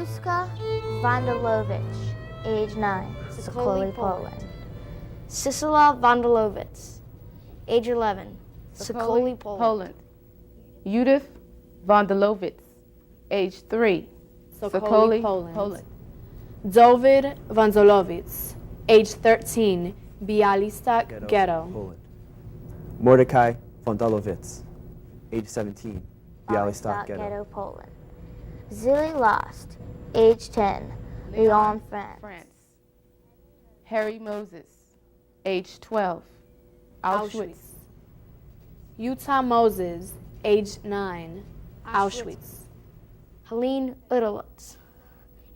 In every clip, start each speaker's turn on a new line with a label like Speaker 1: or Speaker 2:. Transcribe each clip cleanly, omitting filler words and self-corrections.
Speaker 1: Luska Vandalovich, age 9, Sokoli, Poland.
Speaker 2: Sisela Vandalovich, age 11, Sokoli, Poland.
Speaker 3: Judith Vandalovich, age 3, Sokoli, Poland.
Speaker 4: David Vandalovich, age 13, Bialystok Ghetto.
Speaker 5: Poland. Mordecai Vandalovich, age 17, Bialystok Ghetto.
Speaker 1: Poland. Zilly Lost, age 10, Lyon, France.
Speaker 3: Harry Moses, age 12, Auschwitz.
Speaker 4: Utah Moses, age 9, Auschwitz.
Speaker 2: Helene Udalutz,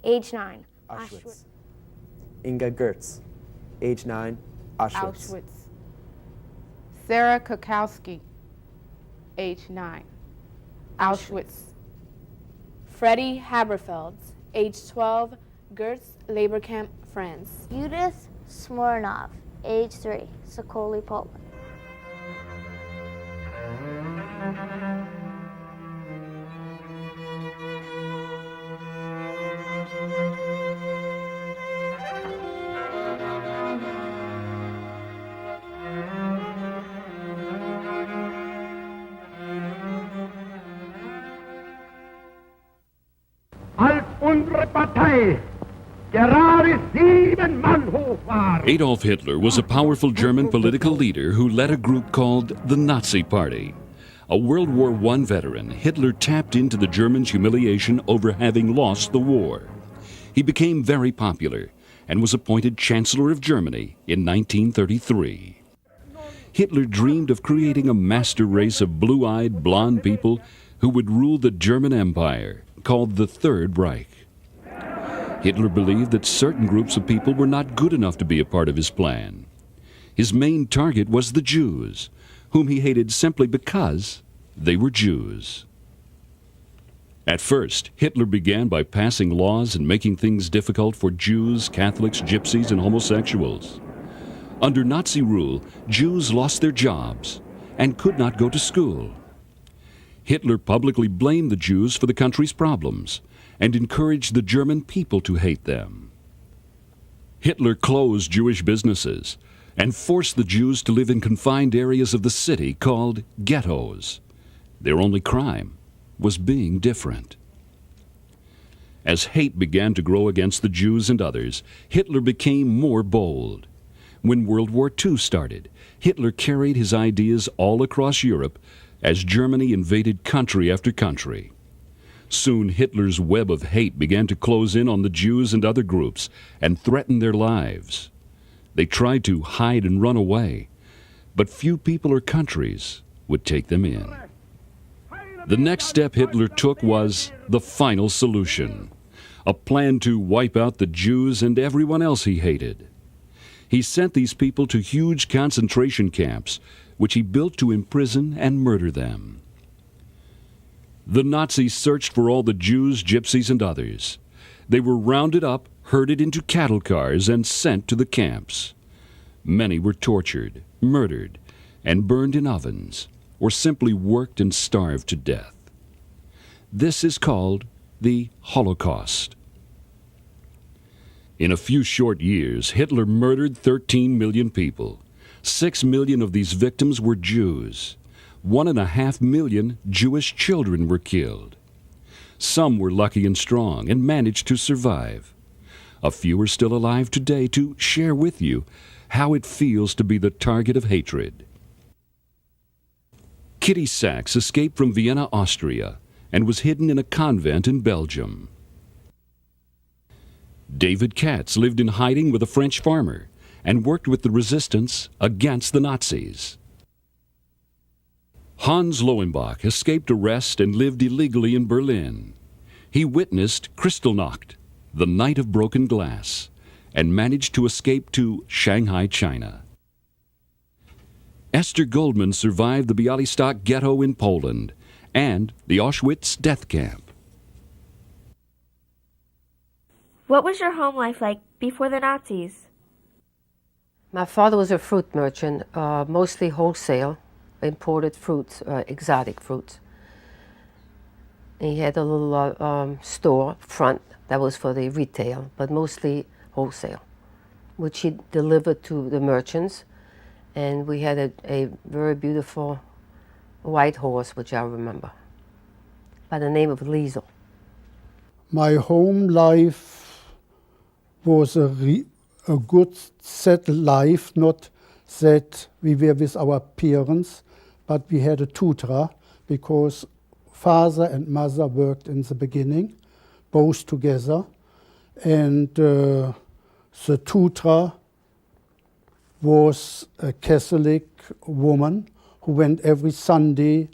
Speaker 2: age 9,
Speaker 5: Auschwitz. Inga Gertz, age 9, Auschwitz.
Speaker 3: Sarah Kukowski, age 9, Auschwitz.
Speaker 4: Freddie Haberfeld, age 12, Gertz Labor Camp, France.
Speaker 1: Judith Smirnov, age 3, Sokoli, Poland.
Speaker 6: Als unsere Partei gerade 7 Mann hoch war.
Speaker 7: Adolf Hitler was a powerful German political leader who led a group called the Nazi Party. A World War I veteran, Hitler tapped into the Germans' humiliation over having lost the war. He became very popular and was appointed Chancellor of Germany in 1933. Hitler dreamed of creating a master race of blue-eyed, blonde people who would rule the German Empire, called the Third Reich. Hitler believed that certain groups of people were not good enough to be a part of his plan. His main target was the Jews, whom he hated simply because they were Jews. At first, Hitler began by passing laws and making things difficult for Jews, Catholics, Gypsies, and homosexuals. Under Nazi rule, Jews lost their jobs and could not go to school. Hitler publicly blamed the Jews for the country's problems and encouraged the German people to hate them. Hitler closed Jewish businesses and forced the Jews to live in confined areas of the city called ghettos. Their only crime was being different. As hate began to grow against the Jews and others, Hitler became more bold. When World War II started, Hitler carried his ideas all across Europe as Germany invaded country after country. Soon Hitler's web of hate began to close in on the Jews and other groups and threaten their lives. They tried to hide and run away, but few people or countries would take them in. The next step Hitler took was the final solution, a plan to wipe out the Jews and everyone else he hated. He sent these people to huge concentration camps, which he built to imprison and murder them. The Nazis searched for all the Jews, Gypsies, and others. They were rounded up, herded into cattle cars, and sent to the camps. Many were tortured, murdered, and burned in ovens, or simply worked and starved to death. This is called the Holocaust. In a few short years, Hitler murdered 13 million people. 6 million of these victims were Jews. 1.5 million Jewish children were killed. Some were lucky and strong and managed to survive. A few are still alive today to share with you how it feels to be the target of hatred. Kitty Sachs escaped from Vienna, Austria, and was hidden in a convent in Belgium. David Katz lived in hiding with a French farmer and worked with the resistance against the Nazis. Hans Lowenbach escaped arrest and lived illegally in Berlin. He witnessed Kristallnacht, the night of broken glass, and managed to escape to Shanghai, China. Esther Goldman survived the Bialystok ghetto in Poland and the Auschwitz death camp.
Speaker 2: What was your home life like before the Nazis?
Speaker 8: My father was a fruit merchant, mostly wholesale, imported fruits, exotic fruits. He had a little store front that was for the retail, but mostly wholesale, which he delivered to the merchants. And we had a very beautiful white horse, which I remember, by the name of Liesel.
Speaker 9: My home life was a good settled life, not that we were with our parents, but we had a tutor because father and mother worked in the beginning, both together. And the tutor was a Catholic woman who went every Sunday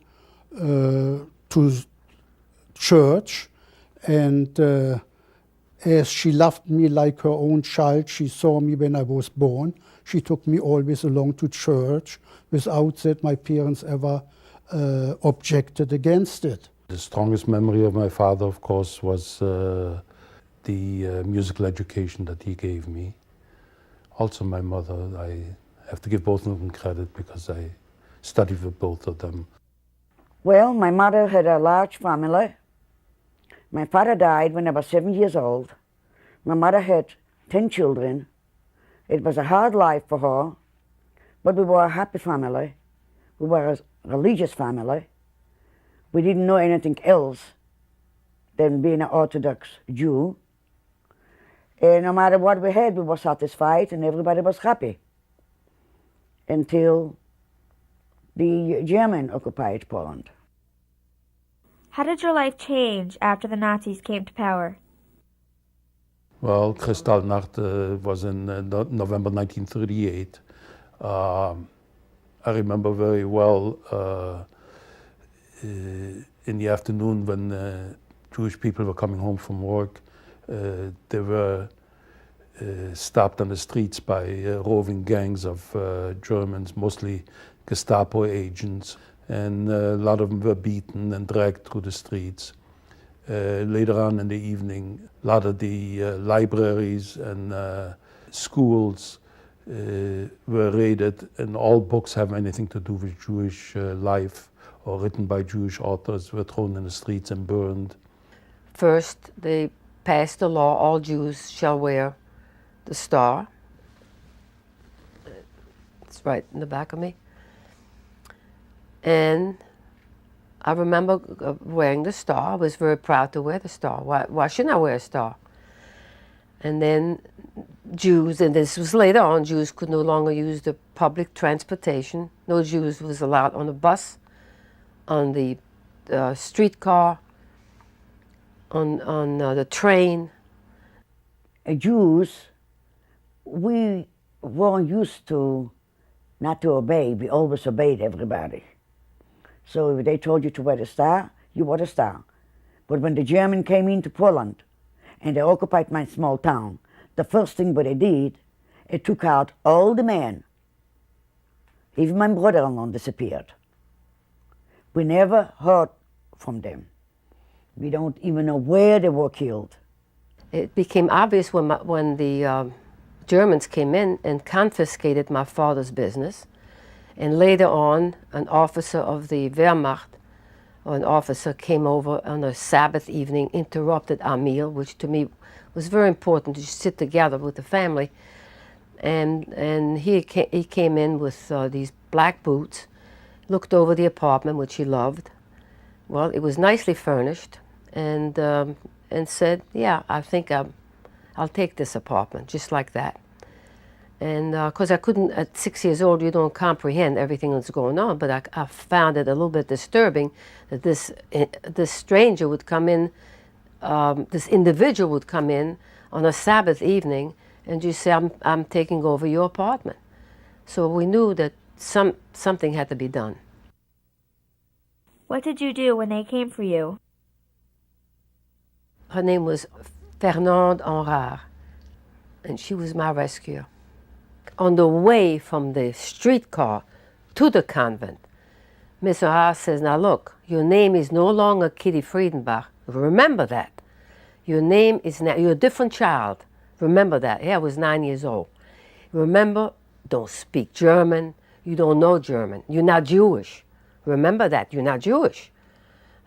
Speaker 9: to church. And as she loved me like her own child, she saw me when I was born. She took me always along to church. Without that, my parents ever objected against it.
Speaker 10: The strongest memory of my father, of course, was the musical education that he gave me. Also my mother. I have to give both of them credit because I studied with both of them.
Speaker 11: Well, my mother had a large family. My father died when I was 7 years old. My mother had 10 children. It was a hard life for her, but we were a happy family. We were a religious family. We didn't know anything else than being an Orthodox Jew. And no matter what we had, we were satisfied and everybody was happy until the German occupied Poland.
Speaker 2: How did your life change after the Nazis came to power?
Speaker 10: Well, Kristallnacht was in November 1938. I remember very well in the afternoon when Jewish people were coming home from work, they were stopped on the streets by roving gangs of Germans, mostly Gestapo agents, and a lot of them were beaten and dragged through the streets. Later on in the evening, a lot of the libraries and schools were raided, and all books have anything to do with Jewish life or written by Jewish authors were thrown in the streets and burned.
Speaker 8: First, they passed a law, all Jews shall wear the star. It's right in the back of me. And I remember wearing the star. I was very proud to wear the star. Why shouldn't I wear a star? And then Jews, and this was later on, Jews could no longer use the public transportation. No Jews was allowed on the bus, on the streetcar, on the train.
Speaker 11: Jews, we weren't used to not to obey. We always obeyed everybody. So if they told you to wear the star, you wore the star. But when the Germans came into Poland and they occupied my small town, the first thing what they did, it took out all the men. Even my brother-in-law disappeared. We never heard from them. We don't even know where they were killed.
Speaker 8: It became obvious when the Germans came in and confiscated my father's business. And later on, an officer of the Wehrmacht, or an officer, came over on a Sabbath evening, interrupted our meal, which to me was very important to sit together with the family. And he came in with these black boots, looked over the apartment, which he loved. Well, it was nicely furnished, and said, yeah, I think I'll take this apartment, just like that. And because I couldn't, at 6 years old, you don't comprehend everything that's going on, but I found it a little bit disturbing that this stranger would come in, this individual would come in on a Sabbath evening and just say, I'm taking over your apartment. So we knew that something had to be done.
Speaker 2: What did you do when they came for you?
Speaker 8: Her name was Fernande Henrard, and she was my rescuer. On the way from the streetcar to the convent, Miss Henrard says, now look, your name is no longer Kitty Friedenbach. Remember that. Your name is now, you're a different child. Remember that. Yeah, I was 9 years old. Remember, don't speak German. You don't know German. You're not Jewish. Remember that. You're not Jewish.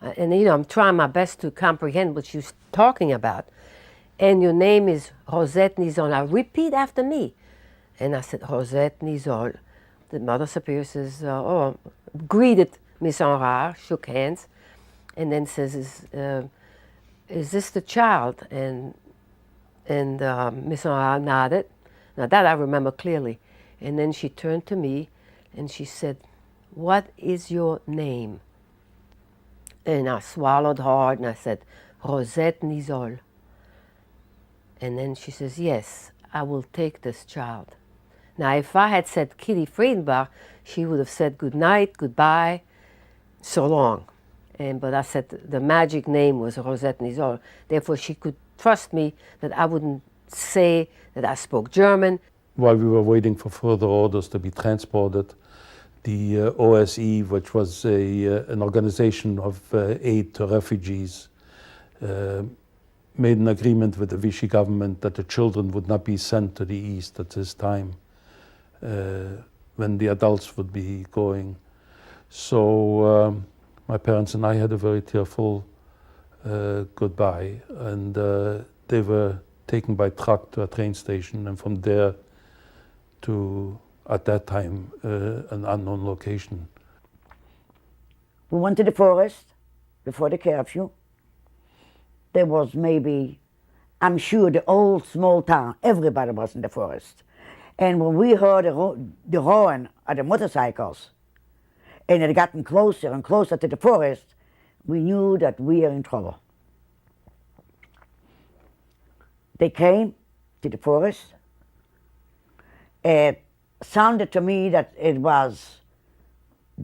Speaker 8: And I'm trying my best to comprehend what she's talking about. And your name is Rosette Nizol. Now repeat after me. And I said, Rosette Nizol. The Mother Superior says, greeted Miss Henrard, shook hands, and then says, is this the child? And Miss Henrard nodded. Now that I remember clearly. And then she turned to me and she said, what is your name? And I swallowed hard and I said, Rosette Nizol. And then she says, yes, I will take this child. Now, if I had said Kitty Friedenbach, she would have said good night, goodbye, so long. But I said the magic name was Rosette Nizol. Therefore, she could trust me that I wouldn't say that I spoke German.
Speaker 10: While we were waiting for further orders to be transported, the OSE, which was an organization of aid to refugees, made an agreement with the Vichy government that the children would not be sent to the east at this time, when the adults would be going. So my parents and I had a very tearful goodbye, and they were taken by truck to a train station, and from there to, at that time, an unknown location.
Speaker 11: We went to the forest before the curfew. There was maybe, I'm sure, the old small town, everybody was in the forest. And when we heard the horn of the motorcycles, and it had gotten closer and closer to the forest, we knew that we were in trouble. They came to the forest. It sounded to me that it was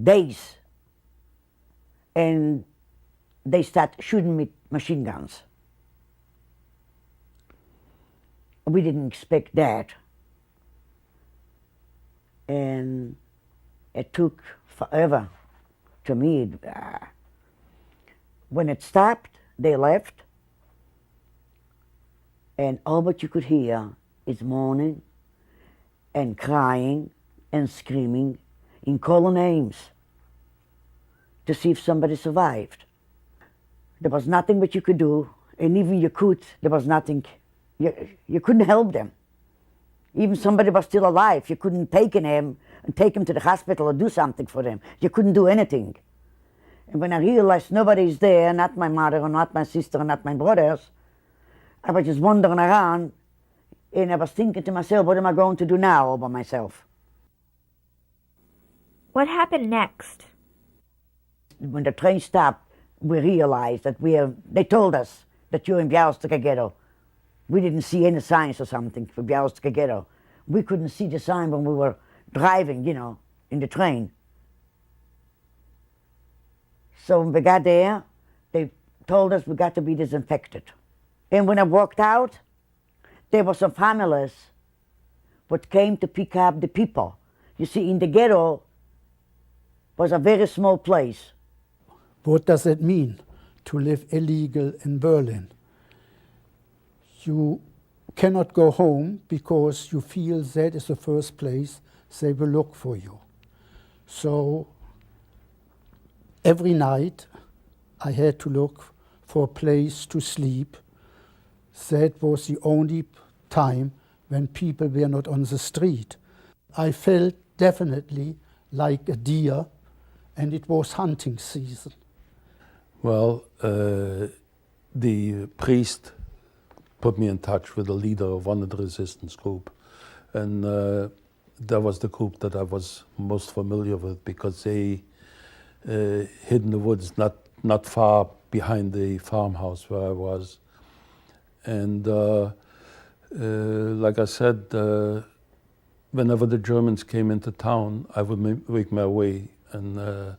Speaker 11: days, and they started shooting me machine guns. We didn't expect that. And it took forever to me. When it stopped, they left, and all what you could hear is moaning and crying and screaming and calling names to see if somebody survived. There was nothing that you could do, and even you could, there was nothing, you couldn't help them. Even somebody was still alive, you couldn't take him and take him to the hospital or do something for them. You couldn't do anything. And when I realized nobody's there, not my mother or not my sister or not my brothers, I was just wandering around, and I was thinking to myself, what am I going to do now all by myself?
Speaker 2: What happened next?
Speaker 11: When the train stopped, we realized that they told us that you're in Białystok Ghetto. We didn't see any signs or something for Białystok Ghetto. We couldn't see the sign when we were driving, in the train. So when we got there, they told us we got to be disinfected. And when I walked out, there were some families that came to pick up the people. You see, in the ghetto was a very small place.
Speaker 9: What does it mean to live illegal in Berlin? You cannot go home because you feel that is the first place they will look for you. So every night I had to look for a place to sleep. That was the only time when people were not on the street. I felt definitely like a deer, and it was hunting season.
Speaker 10: Well, the priest put me in touch with the leader of one of the resistance group, and that was the group that I was most familiar with, because they hid in the woods not far behind the farmhouse where I was. And like I said, whenever the Germans came into town, I would make my way and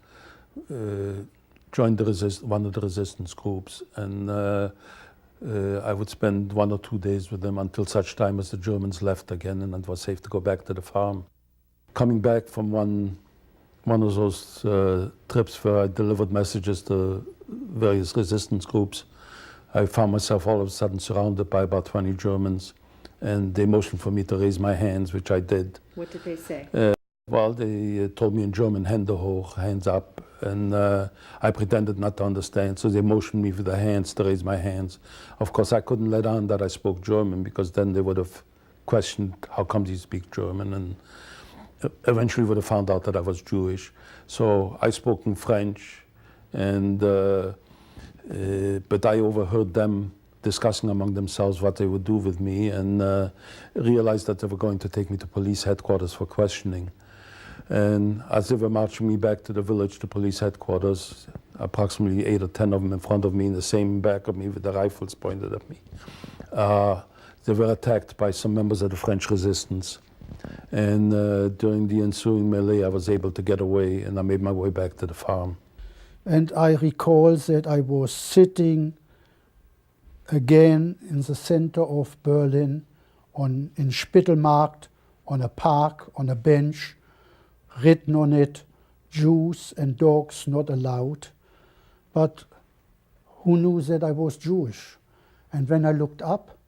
Speaker 10: join one of the resistance groups, and I would spend 1 or 2 days with them until such time as the Germans left again, and it was safe to go back to the farm. Coming back from one of those trips where I delivered messages to various resistance groups, I found myself all of a sudden surrounded by about 20 Germans, and they motioned for me to raise my hands, which I did.
Speaker 12: What did they say?
Speaker 10: Well, they told me in German, Hände hoch, hands up, and I pretended not to understand, so they motioned me with the hands to raise my hands. Of course, I couldn't let on that I spoke German, because then they would have questioned how come you speak German, and eventually would have found out that I was Jewish. So I spoke in French, and but I overheard them discussing among themselves what they would do with me, and realized that they were going to take me to police headquarters for questioning. And as they were marching me back to the village, to police headquarters, approximately 8 or 10 of them in front of me, in the same back of me with the rifles pointed at me, they were attacked by some members of the French resistance. And during the ensuing melee, I was able to get away, and I made my way back to the farm.
Speaker 9: And I recall that I was sitting again in the center of Berlin, in Spittelmarkt, on a park, on a bench, written on it, Jews and dogs not allowed. But who knew that I was Jewish? And when I looked up,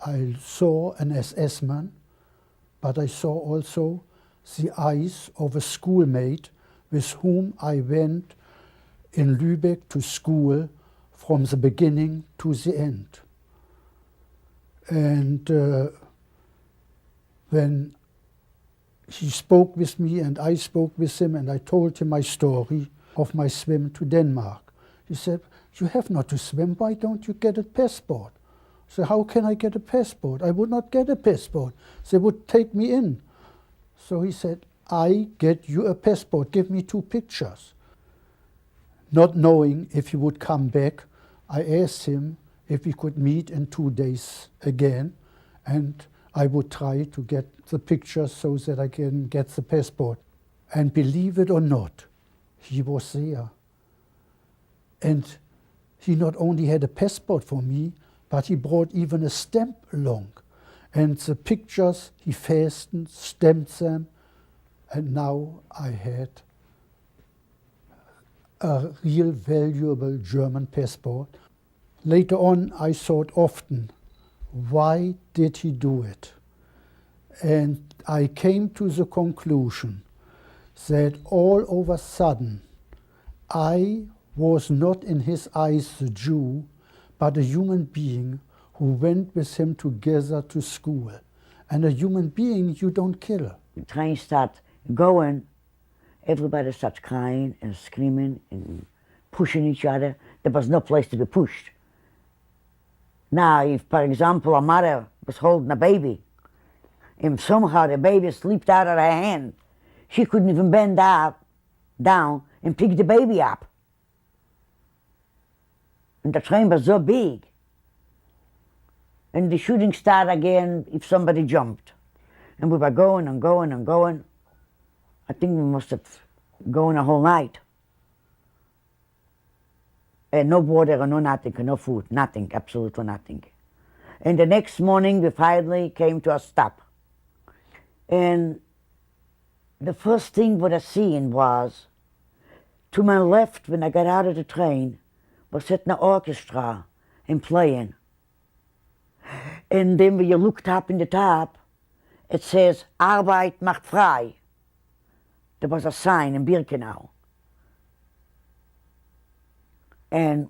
Speaker 9: I saw an SS man, but I saw also the eyes of a schoolmate with whom I went in Lübeck to school from the beginning to the end. And when he spoke with me and I spoke with him and I told him my story of my swim to Denmark, he said, "You have not to swim, why don't you get a passport?" So how can I get a passport? I would not get a passport. They would take me in. So he said, "I get you a passport, give me 2 pictures." Not knowing if he would come back, I asked him if we could meet in 2 days again, and I would try to get the pictures so that I can get the passport. And believe it or not, he was there. And he not only had a passport for me, but he brought even a stamp along. And the pictures he fastened, stamped them, and now I had a real valuable German passport. Later on, I thought often, why did he do it? And I came to the conclusion that all of a sudden, I was not in his eyes the Jew, but a human being who went with him together to school. And a human being you don't kill.
Speaker 11: The train starts going, everybody starts crying and screaming and pushing each other. There was no place to be pushed. Now, if, for example, a mother was holding a baby, and somehow the baby slipped out of her hand, she couldn't even bend down and pick the baby up. And the train was so big. And the shooting started again if somebody jumped. And we were going and going and going. I think we must have gone a whole night. And no water and no nothing, and no food, nothing, absolutely nothing. And the next morning we finally came to a stop. And the first thing what I seen was, to my left when I got out of the train, was sitting an orchestra and playing. And then when you looked up in the top, it says, Arbeit macht frei. There was a sign in Birkenau. And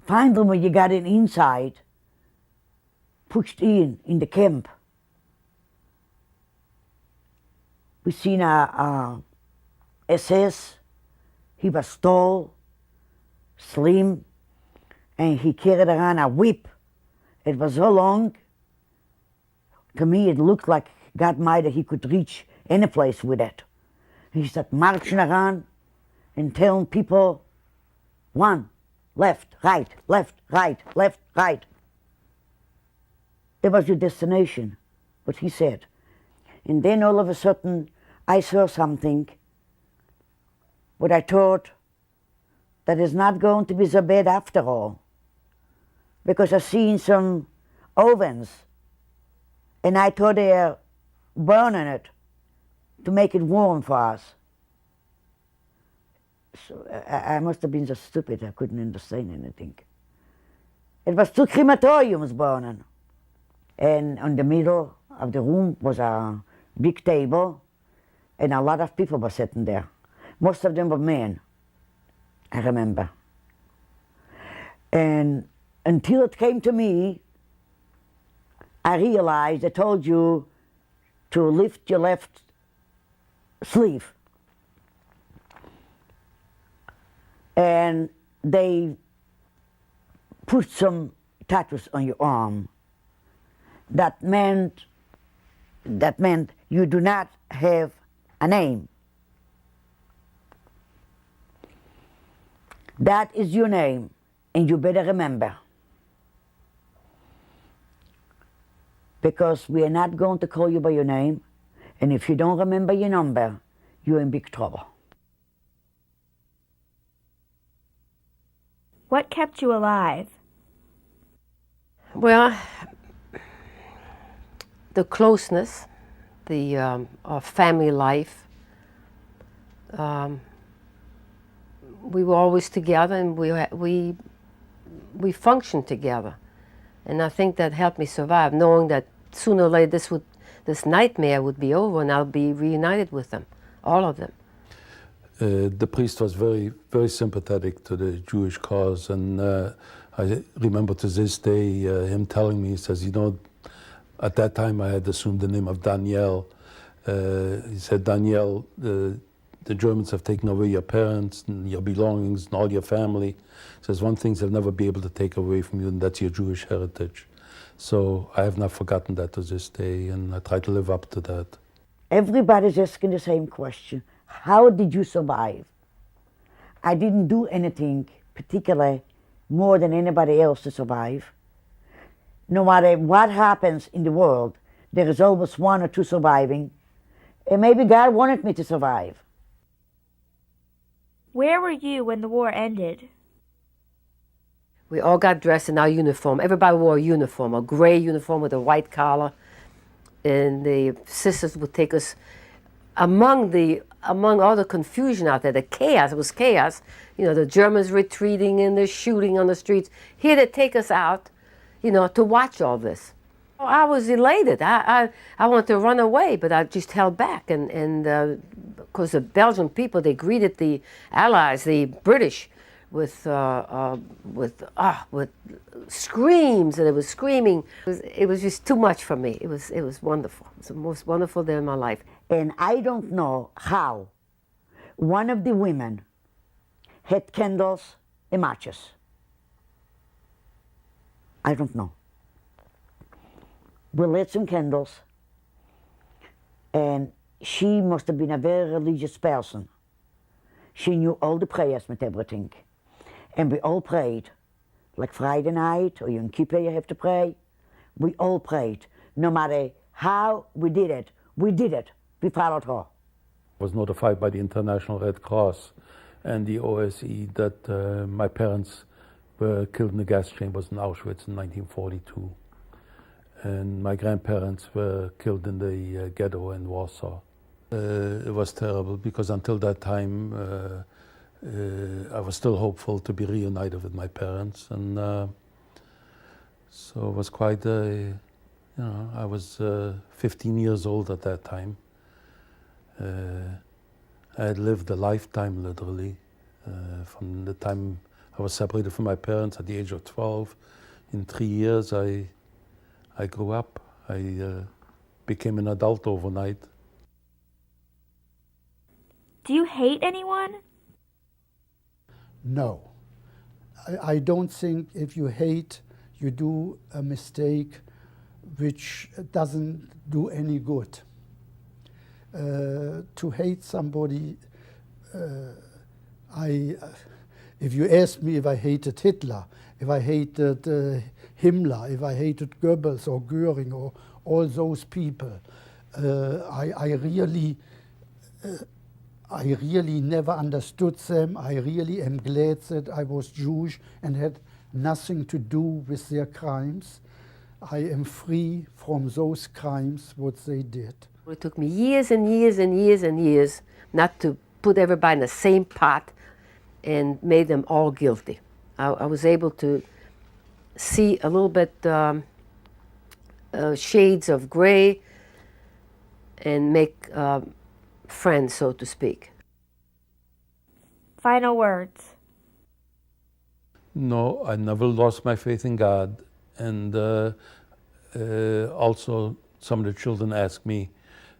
Speaker 11: finally, when you got in inside, pushed in the camp, we seen a SS. He was tall, slim, and he carried around a whip. It was so long, to me it looked like God might he could reach any place with it. He started marching around and telling people, 1, left, right, left, right, left, right. That was your destination, what he said. And then all of a sudden, I saw something, what I thought that is not going to be so bad after all. Because I seen some ovens, and I thought they were burning it to make it warm for us. So I must have been so stupid I couldn't understand anything. It was 2 crematoriums burning. And in the middle of the room was a big table and a lot of people were sitting there. Most of them were men, I remember. And until it came to me, I realized they told you to lift your left sleeve. And they put some tattoos on your arm. That meant you do not have a name. That is your name, and you better remember. Because we are not going to call you by your name, and if you don't remember your number, you're in big trouble.
Speaker 2: What kept you alive?
Speaker 8: Well, the closeness, our family life. We were always together, and we functioned together, and I think that helped me survive, knowing that sooner or later this nightmare would be over, and I'll be reunited with them, all of them.
Speaker 10: The priest was very, very sympathetic to the Jewish cause, and I remember to this day him telling me, he says, you know, at that time I had assumed the name of Daniel. He said, Daniel, the Germans have taken away your parents and your belongings and all your family. He says, one thing they'll never be able to take away from you, and that's your Jewish heritage. So I have not forgotten that to this day, and I try to live up to that.
Speaker 11: Everybody's asking the same question. How did you survive? I didn't do anything particularly more than anybody else to survive. No matter what happens in the world, there is always one or two surviving, and maybe God wanted me to survive.
Speaker 2: Where were you when the war ended?
Speaker 8: We all got dressed in our uniform. Everybody wore a uniform, a gray uniform with a white collar, and the sisters would take us among all the confusion out there, the chaos. It was chaos. You know, the Germans retreating and the shooting on the streets. Here to take us out, you know, to watch all this. I was elated. I wanted to run away, but I just held back. And because the Belgian people, they greeted the Allies, the British, with screams, and it was screaming. It was just too much for me. It was wonderful. It was the most wonderful day of my life.
Speaker 11: And I don't know how one of the women had candles and matches. I don't know. We lit some candles, and she must have been a very religious person. She knew all the prayers with everything. And we all prayed. Like Friday night or Yom Kippur you have to pray. We all prayed. No matter how we did it, we did it. We followed her.
Speaker 10: I was notified by the International Red Cross and the OSE that my parents were killed in the gas chambers in Auschwitz in 1942. And my grandparents were killed in the ghetto in Warsaw. It was terrible because until that time I was still hopeful to be reunited with my parents, and so it was quite a, you know, I was 15 years old at that time. I had lived a lifetime, literally, from the time I was separated from my parents at the age of 12. In 3 years, I grew up. I became an adult overnight.
Speaker 2: Do you hate anyone?
Speaker 9: No. I don't think if you hate, you do a mistake which doesn't do any good. To hate somebody, if you ask me if I hated Hitler, if I hated Himmler, if I hated Goebbels or Göring or all those people, I really never understood them. I really am glad that I was Jewish and had nothing to do with their crimes. I am free from those crimes, what they did.
Speaker 8: It took me years and years and years and years not to put everybody in the same pot and made them all guilty. I was able to see a little bit shades of gray and make friend, so to speak.
Speaker 2: Final words.
Speaker 10: No, I never lost my faith in God. And also, some of the children ask me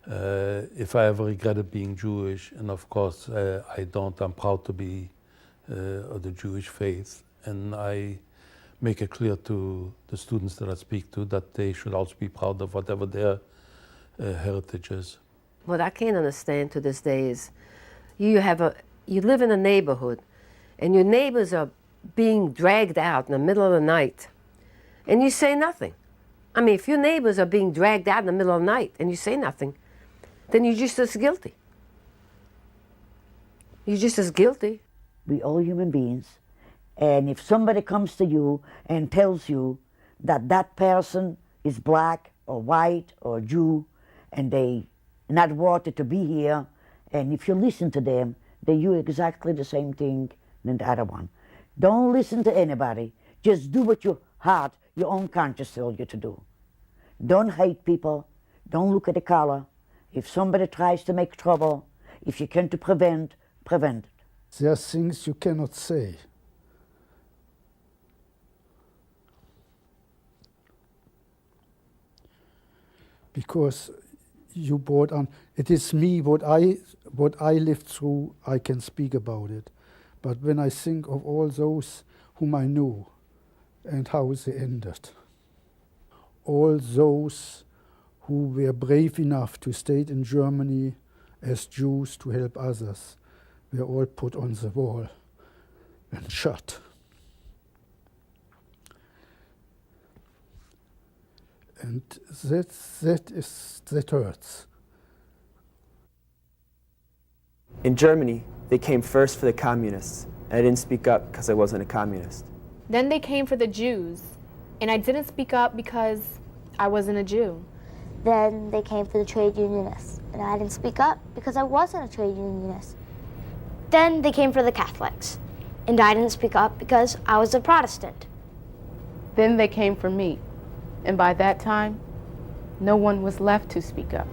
Speaker 10: if I ever regretted being Jewish. And of course, I don't. I'm proud to be of the Jewish faith. And I make it clear to the students that I speak to that they should also be proud of whatever their heritage is.
Speaker 8: What I can't understand to this day is you live in a neighborhood and your neighbors are being dragged out in the middle of the night and you say nothing. I mean, if your neighbors are being dragged out in the middle of the night and you say nothing, then you're just as guilty. You're just as guilty.
Speaker 11: We all human beings. And if somebody comes to you and tells you that that person is black or white or Jew and they not wanted to be here, and if you listen to them, they do exactly the same thing than the other one. Don't listen to anybody. Just do what your heart, your own conscience tells you to do. Don't hate people. Don't look at the color. If somebody tries to make trouble, if you can to prevent it.
Speaker 9: There are things you cannot say. Because you brought on, it is me, what I lived through, I can speak about it. But when I think of all those whom I knew and how they ended, all those who were brave enough to stay in Germany as Jews to help others, were all put on the wall and shot. And that hurts.
Speaker 5: In Germany, they came first for the communists, and I didn't speak up because I wasn't a communist.
Speaker 4: Then they came for the Jews, and I didn't speak up because I wasn't a Jew.
Speaker 1: Then they came for the trade unionists, and I didn't speak up because I wasn't a trade unionist. Then they came for the Catholics, and I didn't speak up because I was a Protestant.
Speaker 3: Then they came for me, and by that time, no one was left to speak up.